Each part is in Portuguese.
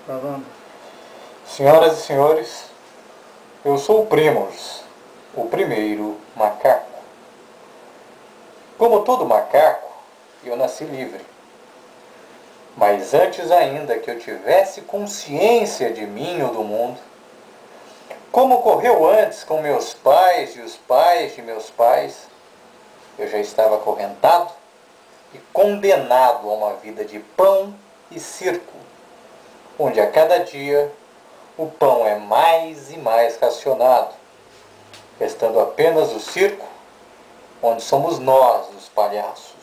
Gravando. Senhoras e senhores, eu sou o Primus, o primeiro macaco. Como todo macaco, eu nasci livre. Mas antes ainda que eu tivesse consciência de mim ou do mundo, como ocorreu antes com meus pais e os pais de meus pais, eu já estava acorrentado e condenado a uma vida de pão e circo, onde a cada dia o pão é mais e mais racionado, restando apenas o circo, onde somos nós os palhaços.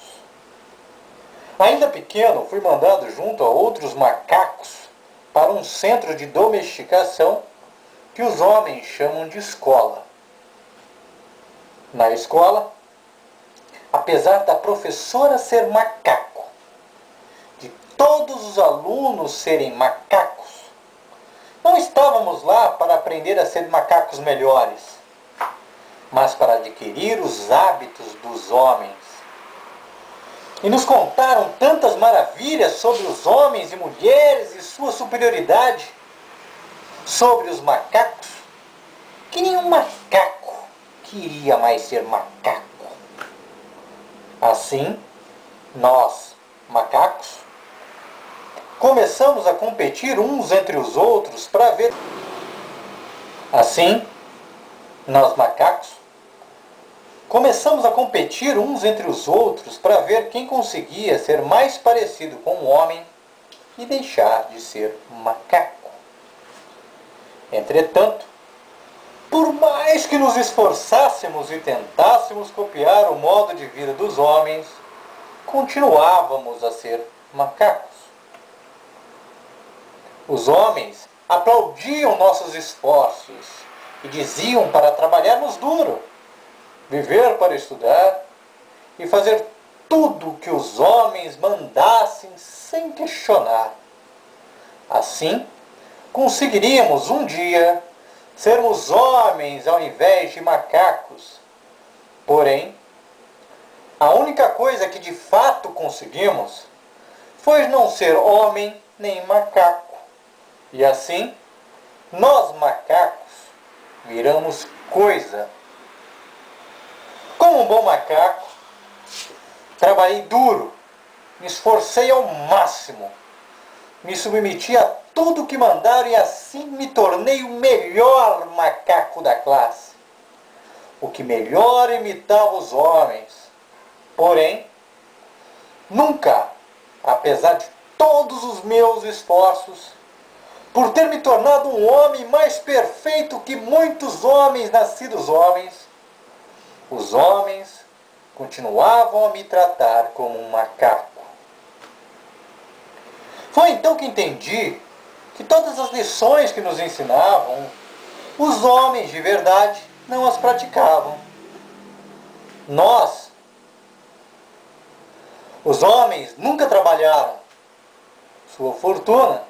Ainda pequeno, fui mandado junto a outros macacos para um centro de domesticação que os homens chamam de escola. Na escola, apesar da professora ser macaco, de todos os alunos serem macacos, não estávamos lá para aprender a ser macacos melhores, mas para adquirir os hábitos dos homens. E nos contaram tantas maravilhas sobre os homens e mulheres e sua superioridade, sobre os macacos, que nenhum macaco queria mais ser macaco. Assim, nós, macacos, começamos a competir uns entre os outros para ver. Assim, nós, macacos, começamos a competir uns entre os outros para ver quem conseguia ser mais parecido com um homem e deixar de ser macaco. Entretanto, por mais que nos esforçássemos e tentássemos copiar o modo de vida dos homens, continuávamos a ser macacos. Os homens aplaudiam nossos esforços e diziam para trabalharmos duro, viver para estudar e fazer tudo o que os homens mandassem sem questionar. Assim, conseguiríamos um dia sermos homens ao invés de macacos. Porém, a única coisa que de fato conseguimos foi não ser homem nem macaco. E assim, nós macacos viramos coisa. Como um bom macaco, trabalhei duro, me esforcei ao máximo, me submeti a tudo que mandaram e assim me tornei o melhor macaco da classe, o que melhor imitava os homens. Porém, nunca, apesar de todos os meus esforços, por ter me tornado um homem mais perfeito que muitos homens nascidos homens, os homens continuavam a me tratar como um macaco. Foi então que entendi que todas as lições que nos ensinavam, os homens de verdade não as praticavam. Nós, os homens, nunca trabalharam. Sua fortuna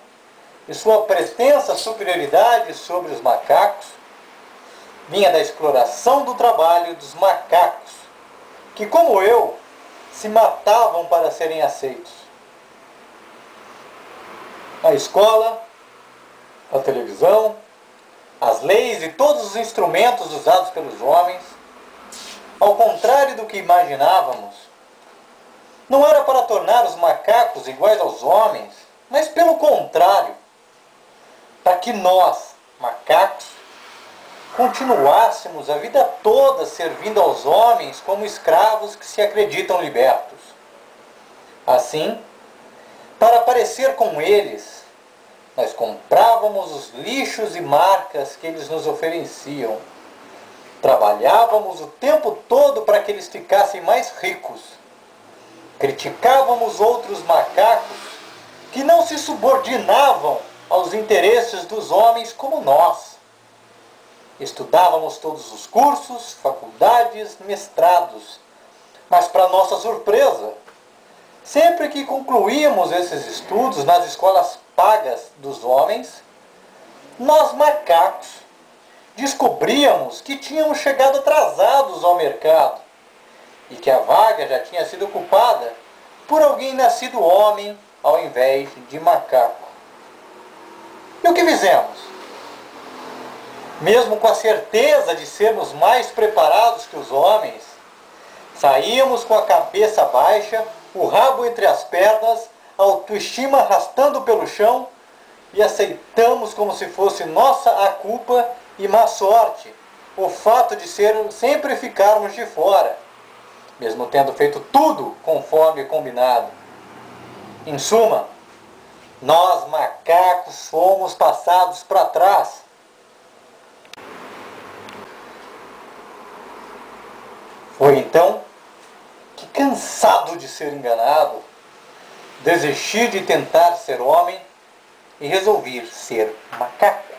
e sua pretensa superioridade sobre os macacos vinha da exploração do trabalho dos macacos, que, como eu, se matavam para serem aceitos. A escola, a televisão, as leis e todos os instrumentos usados pelos homens, ao contrário do que imaginávamos, não era para tornar os macacos iguais aos homens, mas pelo contrário, para que nós, macacos, continuássemos a vida toda servindo aos homens como escravos que se acreditam libertos. Assim, para parecer com eles, nós comprávamos os lixos e marcas que eles nos ofereciam. Trabalhávamos o tempo todo para que eles ficassem mais ricos. Criticávamos outros macacos que não se subordinavam aos interesses dos homens como nós. Estudávamos todos os cursos, faculdades, mestrados, mas para nossa surpresa, sempre que concluímos esses estudos nas escolas pagas dos homens, nós macacos descobríamos que tínhamos chegado atrasados ao mercado e que a vaga já tinha sido ocupada por alguém nascido homem ao invés de macaco. E o que fizemos? Mesmo com a certeza de sermos mais preparados que os homens, saímos com a cabeça baixa, o rabo entre as pernas, a autoestima arrastando pelo chão e aceitamos como se fosse nossa a culpa e má sorte o fato de sempre ficarmos de fora, mesmo tendo feito tudo conforme combinado. Em suma, nós macacos fomos passados para trás. Foi então que, cansado de ser enganado, desisti de tentar ser homem e resolvi ser macaco.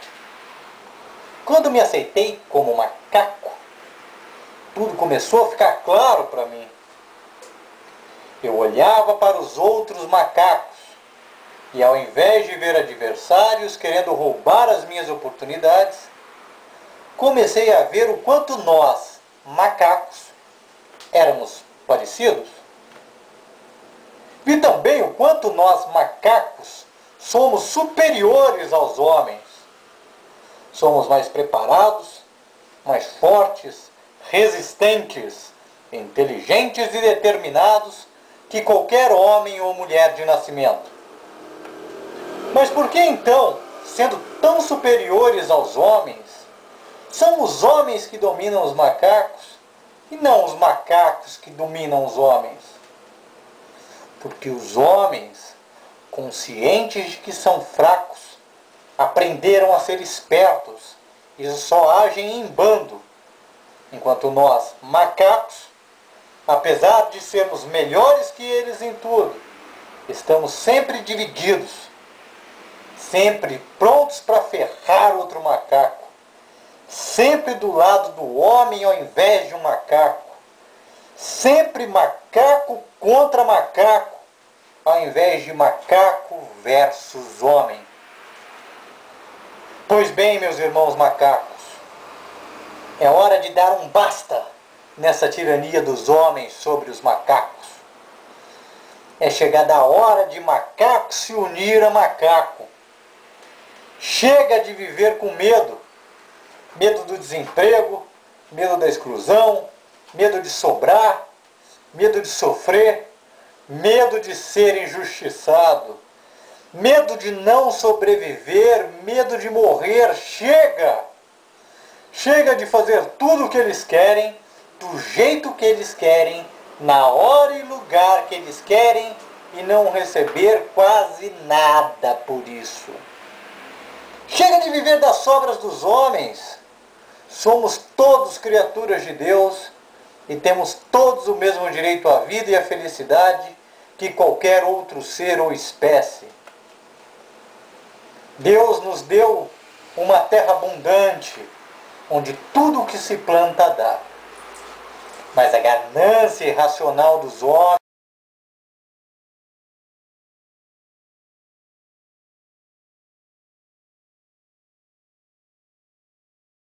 Quando me aceitei como macaco, tudo começou a ficar claro para mim. Eu olhava para os outros macacos e, ao invés de ver adversários querendo roubar as minhas oportunidades, comecei a ver o quanto nós, macacos, éramos parecidos. Vi também o quanto nós, macacos, somos superiores aos homens. Somos mais preparados, mais fortes, resistentes, inteligentes e determinados que qualquer homem ou mulher de nascimento. Mas por que então, sendo tão superiores aos homens, são os homens que dominam os macacos e não os macacos que dominam os homens? Porque os homens, conscientes de que são fracos, aprenderam a ser espertos e só agem em bando, enquanto nós, macacos, apesar de sermos melhores que eles em tudo, estamos sempre divididos, sempre prontos para ferrar outro macaco, sempre do lado do homem ao invés de um macaco, sempre macaco contra macaco, ao invés de macaco versus homem. Pois bem, meus irmãos macacos, é hora de dar um basta nessa tirania dos homens sobre os macacos. É chegada a hora de macaco se unir a macaco. Chega de viver com medo. Medo do desemprego, medo da exclusão, medo de sobrar, medo de sofrer, medo de ser injustiçado, medo de não sobreviver, medo de morrer. Chega! Chega de fazer tudo o que eles querem, do jeito que eles querem, na hora e lugar que eles querem e não receber quase nada por isso. Chega de viver das sobras dos homens. Somos todos criaturas de Deus e temos todos o mesmo direito à vida e à felicidade que qualquer outro ser ou espécie. Deus nos deu uma terra abundante, onde tudo o que se planta dá. Mas a ganância irracional dos homens